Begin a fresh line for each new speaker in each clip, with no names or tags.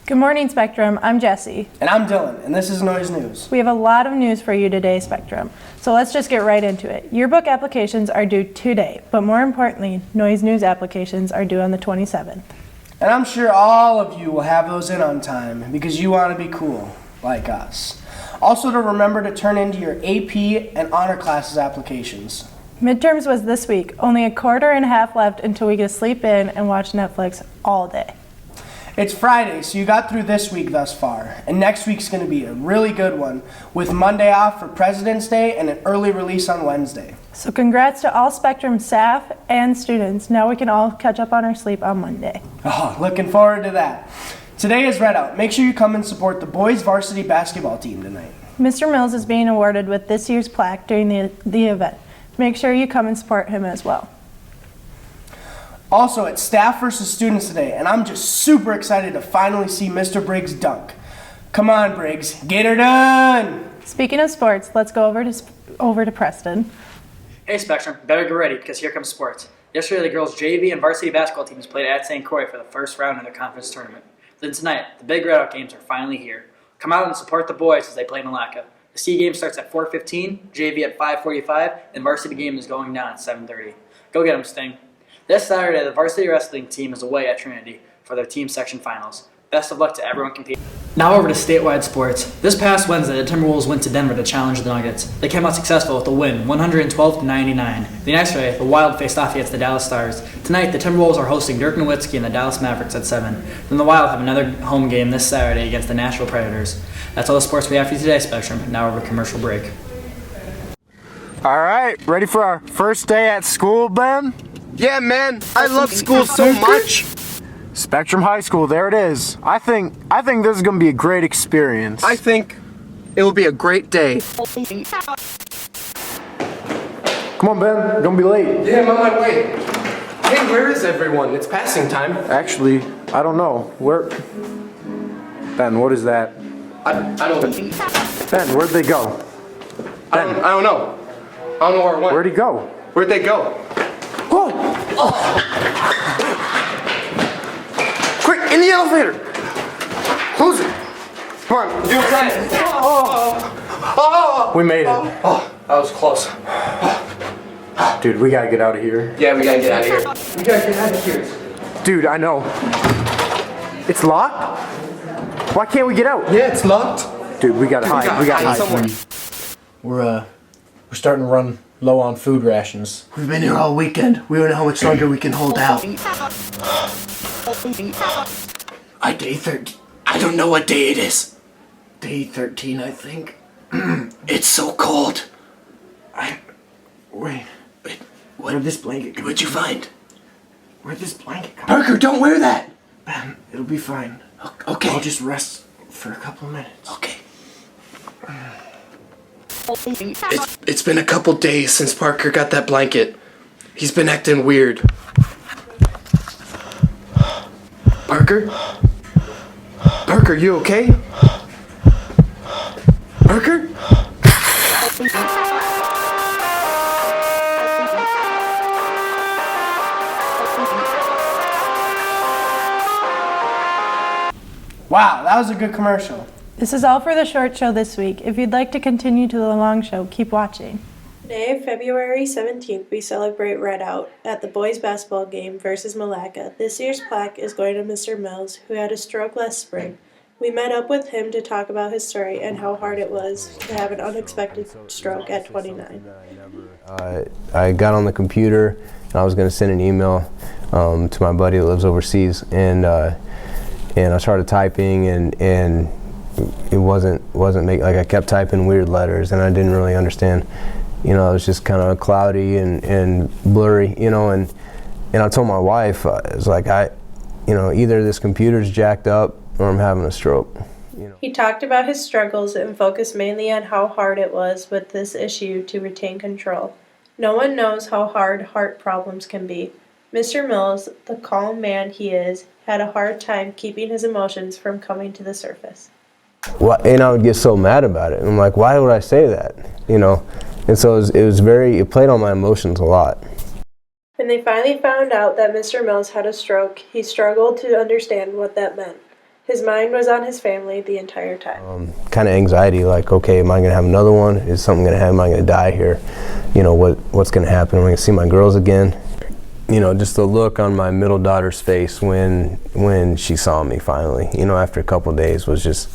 Good morning, Spectrum. I'm Jesse.
And I'm Dylan, and this is Noise News.
We have a lot of news for you today, Spectrum. So let's just get right into it. Yearbook applications are due today, but more importantly, Noise News applications are due on the 27th.
And I'm sure all of you will have those in on time because you want to be cool, like us. Also to remember to turn into your AP and honor classes applications.
Midterms was this week. Only a quarter and a half left until we get to sleep in and watch Netflix all day.
It's Friday, so you got through this week thus far, and next week's going to be a really good one, with Monday off for President's Day and an early release on Wednesday.
So congrats to all Spectrum staff and students. Now we can all catch up on our sleep on Monday.
Oh, looking forward to that. Today is Red Out. Make sure you come and support the boys varsity basketball team tonight.
Mr. Mills is being awarded with this year's plaque during the event. Make sure you come and support him as well.
Also, it's staff versus students today, and I'm just super excited to finally see Mr. Briggs dunk. Come on, Briggs, get her done!
Speaking of sports, let's go over to Preston.
Hey Spectrum, better get ready because here comes sports. Yesterday the girls' JV and varsity basketball teams played at St. Croix for the first round in their conference tournament. Then tonight, the big Red Out games are finally here. Come out and support the boys as they play Malacca. The C game starts at 4:15, JV at 5:45, and varsity game is going down at 7:30. Go get them, Sting. This Saturday, the varsity wrestling team is away at Trinity for their team section finals. Best of luck to everyone competing. Now over to statewide sports. This past Wednesday, the Timberwolves went to Denver to challenge the Nuggets. They came out successful with a win, 112-99. The next day, the Wild faced off against the Dallas Stars. Tonight, the Timberwolves are hosting Dirk Nowitzki and the Dallas Mavericks at 7. Then the Wild have another home game this Saturday against the Nashville Predators. That's all the sports we have for you today, Spectrum. Now over to commercial break.
All right, ready for our first day at school, Ben?
Yeah, man, I love school so much.
Spectrum High School, there it is. I think this is gonna be a great experience.
I think it will be a great day.
Come on, Ben, don't be late.
Yeah, I'm on my way. Hey, where is everyone? It's passing time.
Actually, I don't know. Where? Ben, what is that?
I don't.
Ben, where'd they go?
I don't know. I don't know where it went.
Where'd he go?
Where'd they go?
Oh! Quick, in the elevator! Close it! Come on, do it right. Oh! We made it.
Oh, that was close.
Dude, we gotta get out of here.
Yeah, we gotta get out of here. We gotta get out of here.
Dude, I know. It's locked? Why can't we get out?
Yeah, it's locked.
Dude, we gotta hide. We gotta hide
somewhere.
We're starting to run low on food rations.
We've been here all weekend. We don't know how much longer we can hold out. Day 13. I don't know what day it is. Day 13, I think. It's so cold. Wait. Where'd this blanket come? What'd you find? Where'd this blanket come? Parker, don't wear that! Ben, it'll be fine. Okay. I'll just rest for a couple of minutes. Okay.
It's been a couple days since Parker got that blanket. He's been acting weird. Parker? Parker, you okay? Parker?
Wow, that was a good commercial.
This is all for the short show this week. If you'd like to continue to the long show, keep watching. Today, February 17th, we celebrate Red Out at the boys basketball game versus Malacca. This year's plaque is going to Mr. Mills, who had a stroke last spring. We met up with him to talk about his story and how hard it was to have an unexpected stroke at 29.
I got on the computer and I was going to send an email to my buddy that lives overseas, and I started typing and it wasn't making, like, I kept typing weird letters and I didn't really understand. You know, it was just kind of cloudy and blurry, you know, and I told my wife, it was like, either this computer's jacked up or I'm having a stroke. You know.
He talked about his struggles and focused mainly on how hard it was with this issue to retain control. No one knows how hard heart problems can be. Mr. Mills, the calm man he is, had a hard time keeping his emotions from coming to the surface.
And I would get so mad about it. I'm like, why would I say that? You know, and so it played on my emotions a lot.
When they finally found out that Mr. Mills had a stroke, he struggled to understand what that meant. His mind was on his family the entire time.
Kind of anxiety, like, okay, am I going to have another one? Is something going to happen? Am I going to die here? You know, what's going to happen? Am I going to see my girls again? You know, just the look on my middle daughter's face when she saw me finally, you know, after a couple of days was just,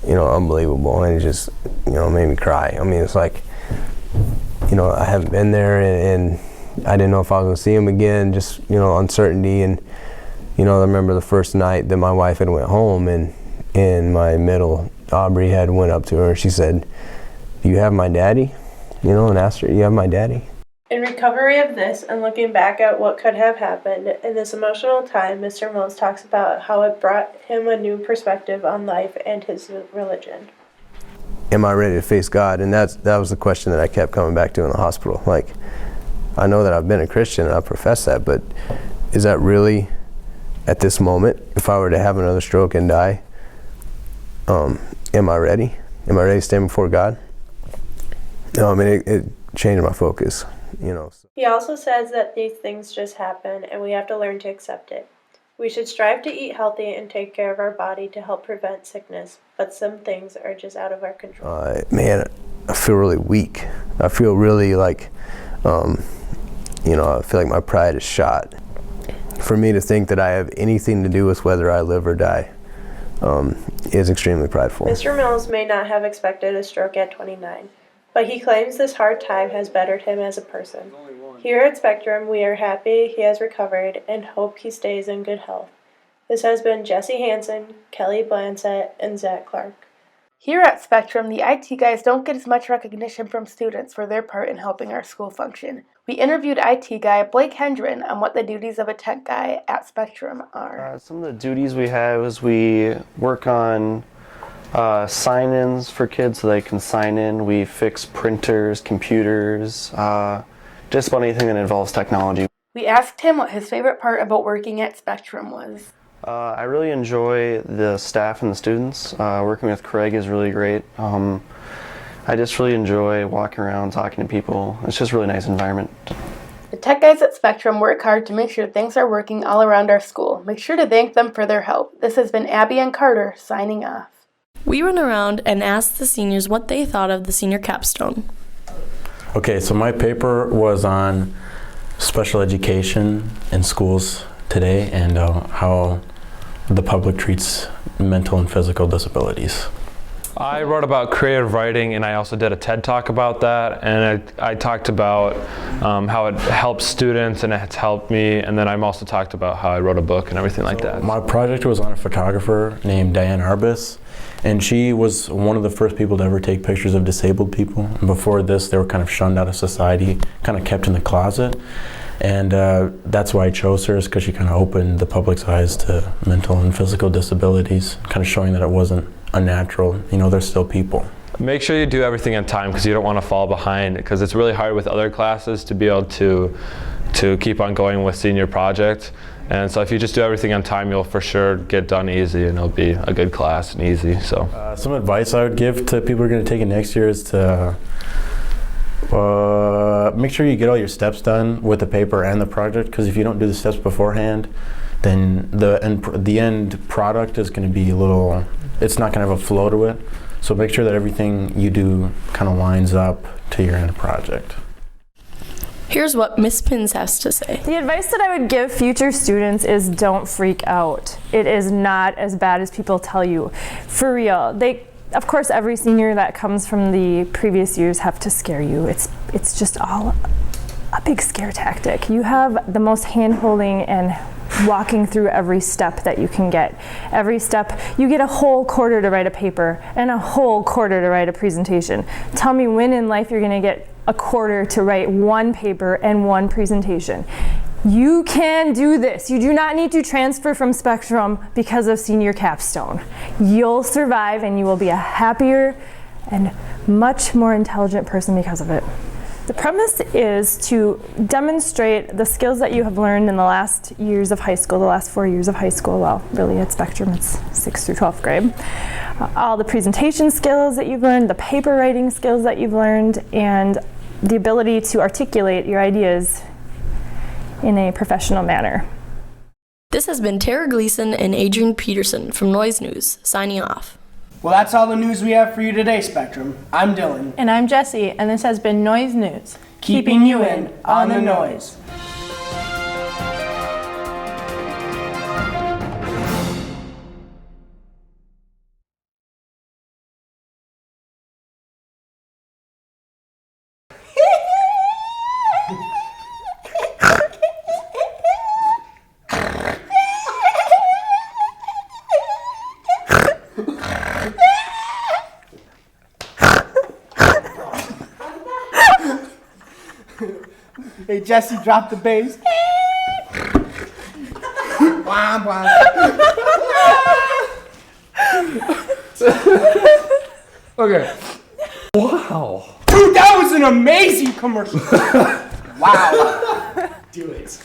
you know, unbelievable. And it just, you know, made me cry. I mean, it's like, you know, I haven't been there and I didn't know if I was going to see him again, just, you know, uncertainty. And, you know, I remember the first night that my wife had went home and my middle, Aubrey, had went up to her and she said, "Do you have my daddy?" You know, and asked her, "You have my daddy?"
In recovery of this and looking back at what could have happened, in this emotional time, Mr. Mills talks about how it brought him a new perspective on life and his religion.
Am I ready to face God? And that was the question that I kept coming back to in the hospital. Like, I know that I've been a Christian and I profess that, but is that really, at this moment, if I were to have another stroke and die, am I ready? Am I ready to stand before God? No, I mean, it changed my focus, you know.
He also says that these things just happen and we have to learn to accept it. We should strive to eat healthy and take care of our body to help prevent sickness, but some things are just out of our control.
Man, I feel really weak. I feel really like, you know, I feel like my pride is shot. For me to think that I have anything to do with whether I live or die is extremely prideful.
Mr. Mills may not have expected a stroke at 29, but he claims this hard time has bettered him as a person. Here at Spectrum, we are happy he has recovered and hope he stays in good health. This has been Jesse Hansen, Kelly Blansett, and Zach Clark.
Here at Spectrum, the IT guys don't get as much recognition from students for their part in helping our school function. We interviewed IT guy Blake Hendren on what the duties of a tech guy at Spectrum are.
Some of the duties we have is we work on sign-ins for kids so they can sign in. We fix printers, computers, just about anything that involves technology.
We asked him what his favorite part about working at Spectrum was.
I really enjoy the staff and the students. Working with Craig is really great. I just really enjoy walking around, talking to people. It's just a really nice environment.
The tech guys at Spectrum work hard to make sure things are working all around our school. Make sure to thank them for their help. This has been Abby and Carter signing off.
We went around and asked the seniors what they thought of the senior capstone.
Okay, so my paper was on special education in schools today and how the public treats mental and physical disabilities.
I wrote about creative writing and I also did a TED Talk about that, and I talked about how it helps students and it's helped me, and then I also talked about how I wrote a book and everything like that.
My project was on a photographer named Diane Arbus, and she was one of the first people to ever take pictures of disabled people. And before this, they were kind of shunned out of society, kind of kept in the closet. And that's why I chose her, is because she kind of opened the public's eyes to mental and physical disabilities, kind of showing that it wasn't unnatural. You know, they're still people.
Make sure you do everything on time because you don't want to fall behind, because it's really hard with other classes to be able to keep on going with senior project. And so if you just do everything on time, you'll for sure get done easy and it'll be a good class and easy. So
some advice I would give to people who are going to take it next year is to make sure you get all your steps done with the paper and the project, because if you don't do the steps beforehand, then the end product is going to be it's not going to have a flow to it. So make sure that everything you do kind of lines up to your end project.
Here's what Miss Pins has to say.
The advice that I would give future students is don't freak out. It is not as bad as people tell you. For real. Of course, every senior that comes from the previous years have to scare you. It's just all a big scare tactic. You have the most hand-holding and walking through every step that you can get. Every step, you get a whole quarter to write a paper and a whole quarter to write a presentation. Tell me when in life you're gonna get a quarter to write one paper and one presentation. You can do this. You do not need to transfer from Spectrum because of senior capstone. You'll survive and you will be a happier and much more intelligent person because of it. The premise is to demonstrate the skills that you have learned in the last years of high school, the last 4 years of high school. Well, really at Spectrum it's 6th through 12th grade. All the presentation skills that you've learned, the paper writing skills that you've learned, and the ability to articulate your ideas in a professional manner.
This has been Tara Gleason and Adrian Peterson from Noise News, signing off.
Well, that's all the news we have for you today, Spectrum. I'm Dylan.
And I'm Jesse, and this has been Noise News,
Keeping you in on the noise. Hey, Jesse, drop the bass. Wah, wah. Okay.
Wow.
Dude, that was an amazing commercial. Wow. Do it.